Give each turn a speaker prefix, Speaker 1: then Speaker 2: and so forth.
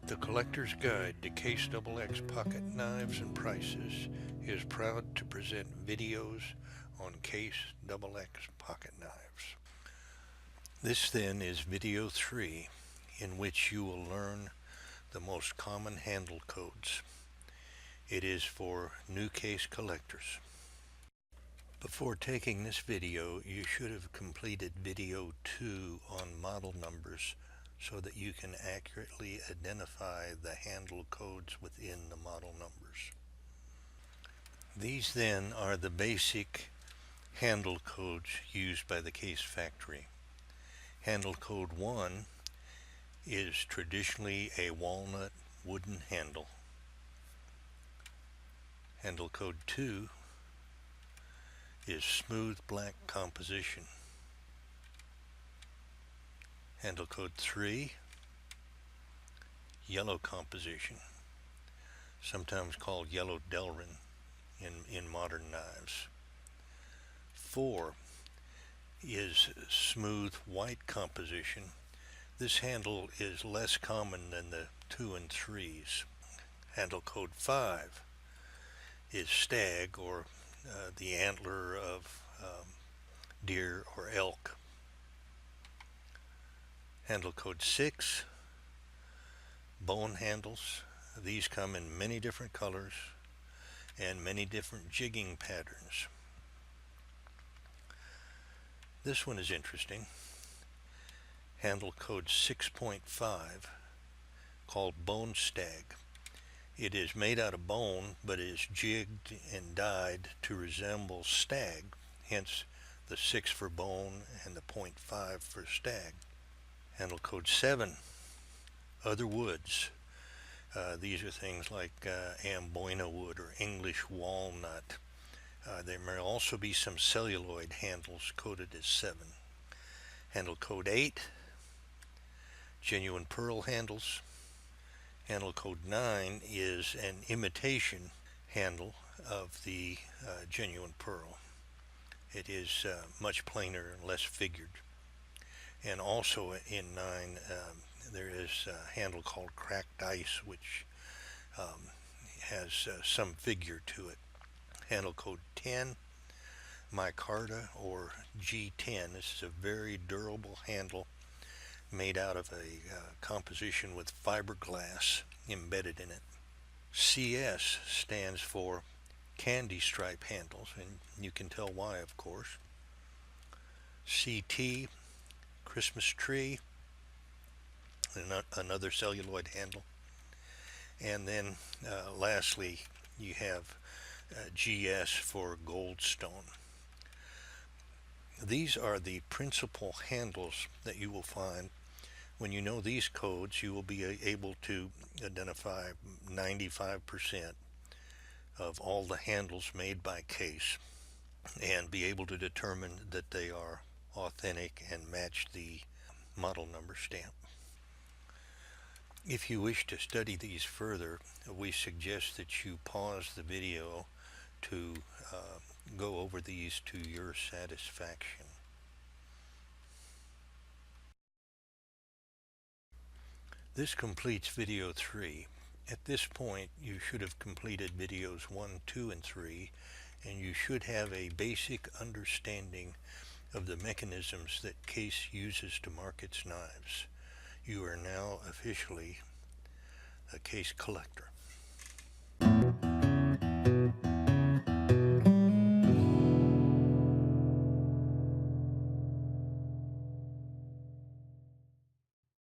Speaker 1: The Collector's Guide to Case XX Pocket Knives and Prices is proud to present videos on Case XX pocket knives. This then is video 3, in which you will learn the most common handle codes. It is for new case collectors. Before taking this video, you should have completed video 2 on model numbers so that you can accurately identify the handle codes within the model numbers. These then are the basic handle codes used by the case factory. Handle code 1 is traditionally a walnut wooden handle. Handle code 2 is smooth black composition. Handle code 3, yellow composition, sometimes called yellow Delrin in modern knives. 4 is smooth white composition. This handle is less common than the 2 and 3s. Handle code 5 is stag, or the antler of deer or elk. Handle code 6, bone handles. These come in many different colors and many different jigging patterns. This one is interesting. Handle code 6.5, called bone stag. It is made out of bone, but is jigged and dyed to resemble stag, hence the 6 for bone and the 0.5 for stag. Handle code 7, other woods. These are things like Amboina wood or English walnut. There may also be some celluloid handles coded as 7. Handle code 8, genuine pearl handles. Handle code 9 is an imitation handle of the genuine pearl. It is much plainer and less figured. And also in 9, there is a handle called cracked ice, which has some figure to it. Handle code 10, micarta or G10. This is a very durable handle made out of a composition with fiberglass embedded in it. CS stands for candy stripe handles, and you can tell why, of course. CT, Christmas tree, another celluloid handle. And then lastly, you have Gs4 Gold Stone. These are the principal handles that you will find. When you know these codes, you will be able to identify 95% of all the handles made by Case and be able to determine that they are authentic and match the model number stamp. If you wish to study these further, we suggest that you pause the video to go over these to your satisfaction. This completes video 3. At this point, you should have completed videos 1, 2, and 3, and you should have a basic understanding of the mechanisms that Case uses to mark its knives. You are now officially a Case collector.